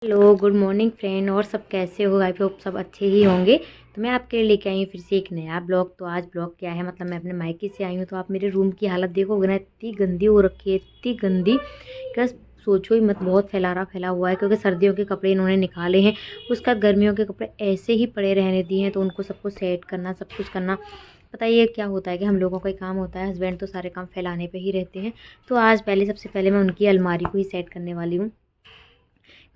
Hello, good morning friend. और सब कैसे हो? आई होप सब अच्छे ही होंगे। तो मैं आपके लिए लेके आई हूँ फिर से एक नया ब्लॉग। तो आज ब्लॉग क्या है, मतलब मैं अपने मायके से आई हूँ। तो आप मेरे रूम की हालत देखोगे ना, इतनी गंदी हो रखी है, इतनी गंदी क्या सोचो ही मत। बहुत फैला हुआ है क्योंकि सर्दियों के कपड़े इन्होंने निकाले हैं। उसका गर्मियों के कपड़े ऐसे ही पड़े रहने दिए हैं, तो उनको सबको सेट करना, सब कुछ करना। पता ये क्या होता है कि हम लोगों का ही काम होता है, हस्बैंड तो सारे काम फैलाने पे ही रहते हैं। तो आज सबसे पहले मैं उनकी अलमारी को ही सेट करने वाली हूँ,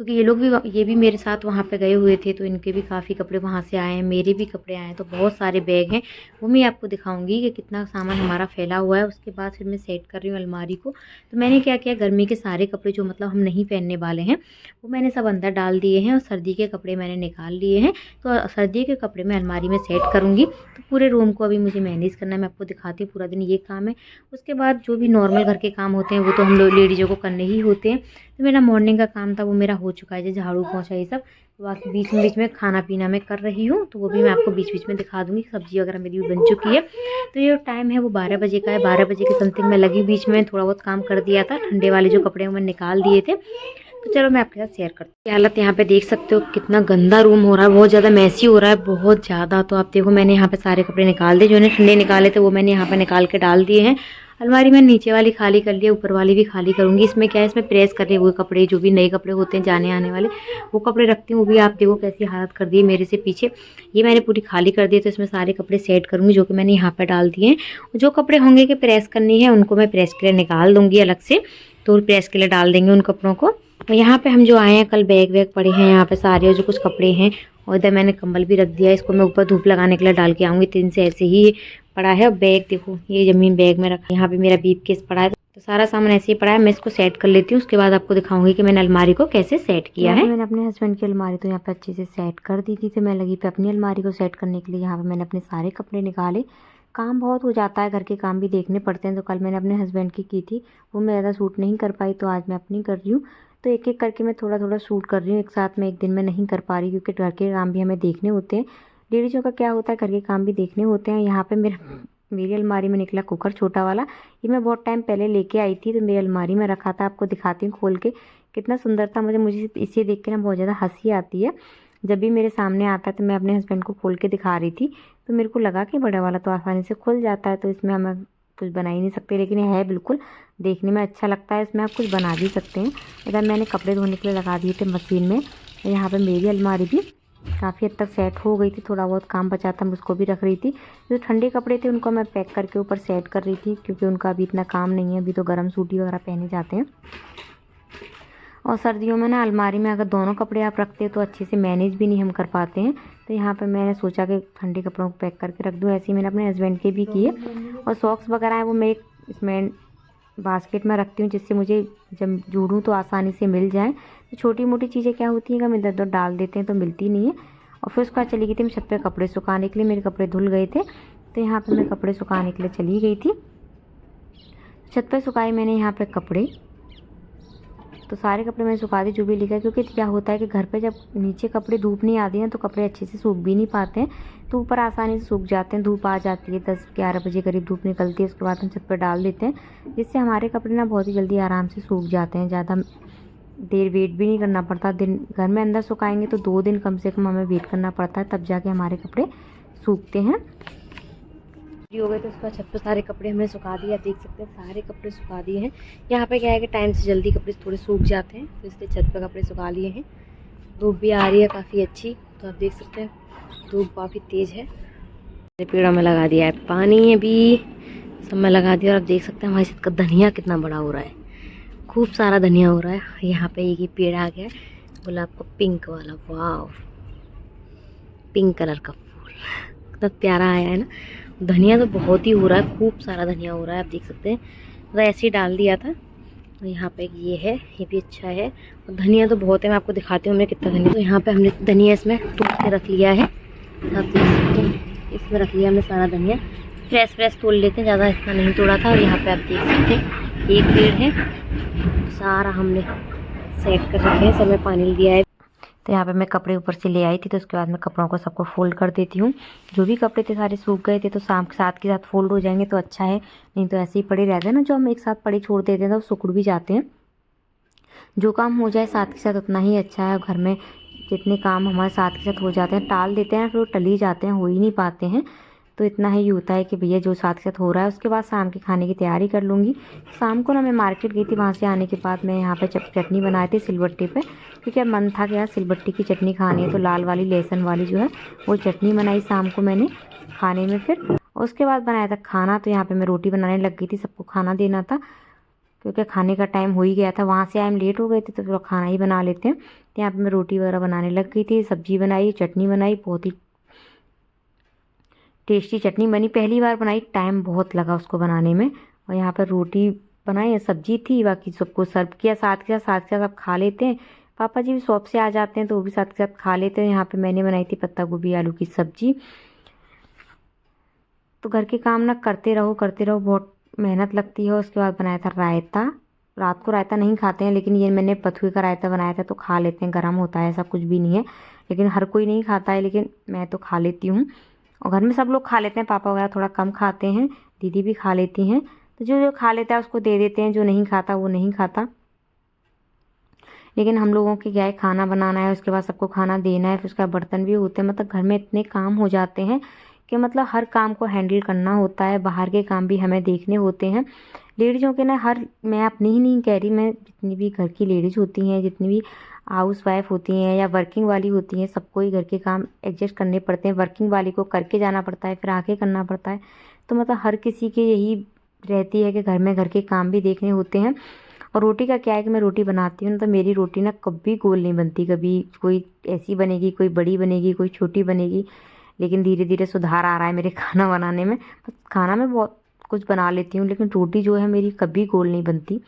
क्योंकि ये भी मेरे साथ वहाँ पे गए हुए थे। तो इनके भी काफ़ी कपड़े वहाँ से आए हैं, मेरे भी कपड़े आए हैं। तो बहुत सारे बैग हैं, वो मैं आपको दिखाऊंगी कि कितना सामान हमारा फैला हुआ है। उसके बाद फिर मैं सेट कर रही हूँ अलमारी को। तो मैंने क्या किया, गर्मी के सारे कपड़े जो मतलब हम नहीं पहनने वाले हैं वो मैंने सब अंदर डाल दिए हैं, और सर्दी के कपड़े मैंने निकाल लिए हैं। तो सर्दी के कपड़े मैं अलमारी में सेट करूँगी। तो पूरे रूम को अभी मुझे मैनेज करना है, मैं आपको दिखाती हूँ। पूरा दिन ये काम है। उसके बाद जो भी नॉर्मल घर के काम होते हैं वो तो हम लोग लेडीज़ों को करने ही होते हैं। तो मेरा मॉर्निंग का काम था वो मेरा हो चुका है, जो झाड़ू पोंछा ये सब। तो बाकी बीच में खाना पीना मैं कर रही हूँ, तो वो भी मैं आपको बीच बीच में दिखा दूंगी। सब्जी वगैरह मेरी भी बन चुकी है। तो ये टाइम है वो 12 बजे का है। 12 बजे के समथिंग में लगी, बीच में थोड़ा बहुत काम कर दिया था। ठंडे वाले जो कपड़े मैंने निकाल दिए थे। तो चलो मैं आपके साथ शेयर करती हूँ। हालत यहाँ पे देख सकते हो, कितना गंदा रूम हो रहा है, बहुत ज़्यादा मैसी हो रहा है, बहुत ज़्यादा। तो आप देखो, मैंने यहाँ पे सारे कपड़े निकाल दिए, जो मैंने ठंडे निकाले थे वो मैंने यहाँ पे निकाल के डाल दिए हैं। अलमारी में नीचे वाली खाली कर लिया, ऊपर वाली भी खाली करूंगी। इसमें क्या है, इसमें प्रेस करने हुए कपड़े, जो भी नए कपड़े होते हैं जाने आने वाले, वो कपड़े रखती हूँ। वो भी आप देखो कैसी हालत कर दी है मेरे से पीछे। ये मैंने पूरी खाली कर दी है। तो इसमें सारे कपड़े सेट करूंगी जो कि मैंने यहाँ पे डाल दिए हैं। जो कपड़े होंगे कि प्रेस करनी है, उनको मैं प्रेस के लिए निकाल दूंगी अलग से। तो प्रेस के लिए डाल देंगे उन कपड़ों को। और यहाँ पे हम जो आए हैं, कल बैग वैग पड़े हैं यहाँ पे सारे, और जो कुछ कपड़े हैं। और इधर मैंने कंबल भी रख दिया है, इसको मैं ऊपर धूप लगाने के लिए डाल के आऊंगी। 3 से ऐसे ही पड़ा है। और बैग देखो, ये जमीन बैग में रखा है। यहाँ पे मेरा बीफ केस पड़ा है। तो सारा सामान ऐसे ही पड़ा है। मैं इसको सेट कर लेती हूँ, उसके बाद आपको दिखाऊंगी कि मैंने अलमारी को कैसे सेट किया है। मैंने अपने हस्बैंड की अलमारी तो यहाँ पे अच्छे से सेट कर दी थी। तो मैं लगी पे अपनी अलमारी को सेट करने के लिए। यहाँ पे मैंने अपने सारे कपड़े निकाले। काम बहुत हो जाता है, घर के काम भी देखने पड़ते हैं। तो कल मैंने अपने हस्बैंड की थी, वो मैं ज़्यादा सूट नहीं कर पाई, तो आज मैं अपनी कर रही हूँ। तो एक एक करके मैं थोड़ा थोड़ा शूट कर रही हूँ। एक साथ में एक दिन में नहीं कर पा रही, क्योंकि घर के काम भी हमें देखने होते हैं। लेडीज़ों का क्या होता है, घर के काम भी देखने होते हैं। यहाँ पे मेरी अलमारी में निकला कुकर छोटा वाला। ये मैं बहुत टाइम पहले लेके आई थी, तो मेरी अलमारी में रखा था। आपको दिखाती हूँ खोल के, कितना सुंदर था। मुझे इसे देख के ना बहुत ज़्यादा हंसी आती है। जब भी मेरे सामने आता है तो मैं अपने हस्बैंड को खोल के दिखा रही थी। तो मेरे को लगा कि बड़ा वाला तो आसानी से खुल जाता है, तो इसमें हमें कुछ बना ही नहीं सकते। लेकिन ये है बिल्कुल देखने में अच्छा लगता है, इसमें आप कुछ बना भी सकते हैं। इधर मैंने कपड़े धोने के लिए लगा दिए थे मशीन में। यहाँ पे मेरी अलमारी भी काफ़ी हद तक सेट हो गई थी। थोड़ा बहुत काम बचा था, मैं उसको भी रख रही थी। जो ठंडे कपड़े थे उनको मैं पैक करके ऊपर सेट कर रही थी, क्योंकि उनका अभी इतना काम नहीं है। अभी तो गर्म सूटी वगैरह पहने जाते हैं। और सर्दियों में ना अलमारी में अगर दोनों कपड़े आप रखते हैं तो अच्छे से मैनेज भी नहीं हम कर पाते हैं। तो यहाँ पर मैंने सोचा कि ठंडे कपड़ों को पैक करके रख दूँ। ऐसे ही मैंने अपने हस्बैंड के भी किए। और सॉक्स वगैरह है वो मैं इसमें बास्केट में रखती हूँ, जिससे मुझे जब ढूंढूँ तो आसानी से मिल जाए। तो छोटी मोटी चीज़ें क्या होती हैं कि हम इधर उधर डाल देते हैं तो मिलती नहीं है। और फिर उसके बाद चली गई थी मैं छत पे कपड़े सुखाने के लिए। मेरे कपड़े धुल गए थे, तो यहाँ पर मैं कपड़े सुखाने के लिए चली गई थी। छत पे सुखाए मैंने यहाँ पे कपड़े। तो सारे कपड़े मैंने सुखा दिए जो भी लिखा है, क्योंकि क्या होता है कि घर पे जब नीचे कपड़े धूप नहीं आती है तो कपड़े अच्छे से सूख भी नहीं पाते हैं। तो ऊपर आसानी से सूख जाते हैं। धूप आ जाती है 10-11 बजे करीब धूप निकलती है, उसके बाद हम छत पर डाल देते हैं, जिससे हमारे कपड़े ना बहुत ही जल्दी आराम से सूख जाते हैं। ज़्यादा देर वेट भी नहीं करना पड़ता। दिन घर में अंदर सुखाएंगे तो 2 दिन कम से कम हमें वेट करना पड़ता है, तब जाके हमारे कपड़े सूखते हैं। हो गए तो उसके बाद छत पर सारे कपड़े हमने सुखा दिए। आप देख सकते हैं सारे कपड़े सुखा दिए हैं। यहाँ पे क्या है कि टाइम से जल्दी कपड़े थोड़े सूख जाते हैं, तो इसलिए छत पर कपड़े सुखा लिए हैं। धूप भी आ रही है काफ़ी अच्छी, तो आप देख सकते हैं धूप काफ़ी तेज़ है। पेड़ों में लगा दिया है पानी, अभी सब में लगा दिया। और आप देख सकते हैं हमारे छत का धनिया कितना बड़ा हो रहा है, खूब सारा धनिया हो रहा है। यहाँ पे एक ही पेड़ आ गया है गुलाब का पिंक वाला, वाह पिंक कलर का फूल कितना प्यारा आया है ना। धनिया तो बहुत ही हो रहा है, खूब सारा धनिया हो रहा है। आप देख सकते हैं तो ऐसे ही डाल दिया था। तो यहाँ पे ये है, ये भी अच्छा है। और धनिया तो बहुत है, मैं आपको दिखाती हूँ हमने कितना धनिया। तो यहाँ पे हमने धनिया इसमें तोड़ के रख लिया है। आप देख सकते हैं इसमें रख लिया हमने सारा धनिया। फ्रेश तोड़ लेते हैं, ज़्यादा इतना नहीं तोड़ा था। और यहाँ पे आप देख सकते हैं एक पेड़ है, सारा हमने सेट कर रखे हैं, सब में पानी दिया है। तो यहाँ पे मैं कपड़े ऊपर से ले आई थी, तो उसके बाद मैं कपड़ों को सबको फोल्ड कर देती हूँ। जो भी कपड़े थे सारे सूख गए थे, तो शाम के साथ के साथ फोल्ड हो जाएंगे तो अच्छा है। नहीं तो ऐसे ही पड़े रहते हैं ना, जो हम एक साथ पड़े छोड़ देते हैं तो सुकड़ भी जाते हैं। जो काम हो जाए साथ के साथ उतना ही अच्छा है। घर में जितने काम हमारे साथ के साथ हो जाते हैं, टाल देते हैं फिर वो टल ही जाते हैं, हो ही नहीं पाते हैं। तो इतना ही होता है कि भैया जो साथ के साथ हो रहा है। उसके बाद शाम के खाने की तैयारी कर लूँगी। शाम को ना मैं मार्केट गई थी, वहाँ से आने के बाद मैं यहाँ पे चटनी बनाई थी सिलबट्टे पे, क्योंकि अब मन था कि यार सिलबट्टे की चटनी खानी है। तो लाल वाली लहसुन वाली जो है वो चटनी बनाई शाम को मैंने खाने में। फिर उसके बाद बनाया था खाना। तो यहाँ पर मैं रोटी बनाने लग गई थी, सबको खाना देना था क्योंकि खाने का टाइम हो ही गया था। वहाँ से आए हम लेट हो गए थे तो थोड़ा खाना ही बना लेते हैं। तो यहाँ पे मैं रोटी वगैरह बनाने लग गई थी, सब्जी बनाई, चटनी बनाई, बहुत ही टेस्टी चटनी बनी। पहली बार बनाई, टाइम बहुत लगा उसको बनाने में। और यहाँ पर रोटी बनाई, सब्जी थी, बाकी सबको सर्व किया साथ के साथ सब खा लेते हैं। पापा जी भी शॉप से आ जाते हैं तो वो भी साथ के साथ खा लेते हैं। यहाँ पे मैंने बनाई थी पत्ता गोभी आलू की सब्जी। तो घर के काम ना करते रहो बहुत मेहनत लगती है। उसके बाद बनाया था रायता। रात को रायता नहीं खाते हैं, लेकिन ये मैंने बथुए का रायता बनाया था तो खा लेते हैं, गर्म होता है, ऐसा कुछ भी नहीं है। लेकिन हर कोई नहीं खाता है, लेकिन मैं तो खा लेती हूँ। और घर में सब लोग खा लेते हैं, पापा वगैरह थोड़ा कम खाते हैं, दीदी भी खा लेती हैं। तो जो जो खा लेता है उसको दे देते हैं, जो नहीं खाता वो नहीं खाता। लेकिन हम लोगों की क्या है, खाना बनाना है, उसके बाद सबको खाना देना है, फिर उसका बर्तन भी होते हैं। मतलब घर में इतने काम हो जाते हैं कि मतलब हर काम को हैंडल करना होता है, बाहर के काम भी हमें देखने होते हैं। लेडीज़ों के ना मैं अपनी ही नहीं कह रही, मैं जितनी भी घर की लेडीज़ होती हैं, जितनी भी हाउस वाइफ होती हैं या वर्किंग वाली होती हैं, सबको ही घर के काम एडजस्ट करने पड़ते हैं। वर्किंग वाली को करके जाना पड़ता है, फिर आके करना पड़ता है। तो मतलब हर किसी की यही रहती है कि घर में घर के काम भी देखने होते हैं। और रोटी का क्या है कि मैं रोटी बनाती हूँ ना, तो मेरी रोटी ना कभी गोल नहीं बनती, कभी कोई ऐसी बनेगी, कोई बड़ी बनेगी, कोई छोटी बनेगी। लेकिन धीरे धीरे सुधार आ रहा है मेरे खाना बनाने में। बस खाना मैं बहुत कुछ बना लेती हूँ, लेकिन रोटी जो है मेरी कभी गोल नहीं बनती।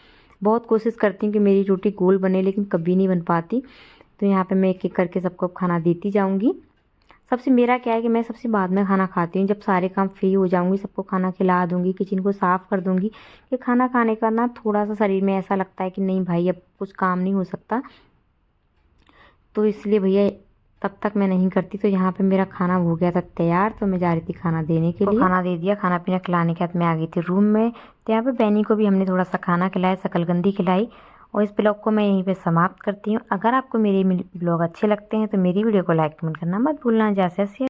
बहुत कोशिश करती हूँ कि मेरी रोटी गोल बने, लेकिन कभी नहीं बन पाती। तो यहाँ पे मैं एक एक करके सबको खाना देती जाऊँगी। सबसे मेरा क्या है कि मैं सबसे बाद में खाना खाती हूँ। जब सारे काम फ्री हो जाऊँगी, सबको खाना खिला दूँगी, किचन को साफ़ कर दूँगी। कि खाना खाने का ना थोड़ा सा शरीर में ऐसा लगता है कि नहीं भाई अब कुछ काम नहीं हो सकता, तो इसलिए भैया तब तक मैं नहीं करती। तो यहाँ पे मेरा खाना हो गया था तैयार, तो मैं जा रही थी खाना देने के लिए। खाना दे दिया, खाना पीना खिलाने के बाद मैं आ गई थी रूम में। तो यहाँ पे बैनी को भी हमने थोड़ा सा खाना खिलाया, शकलकंदी खिलाई। और इस ब्लॉग को मैं यहीं पे समाप्त करती हूँ। अगर आपको मेरे ब्लॉग अच्छे लगते हैं तो मेरी वीडियो को लाइक कमेंट करना मत भूलना। जैसे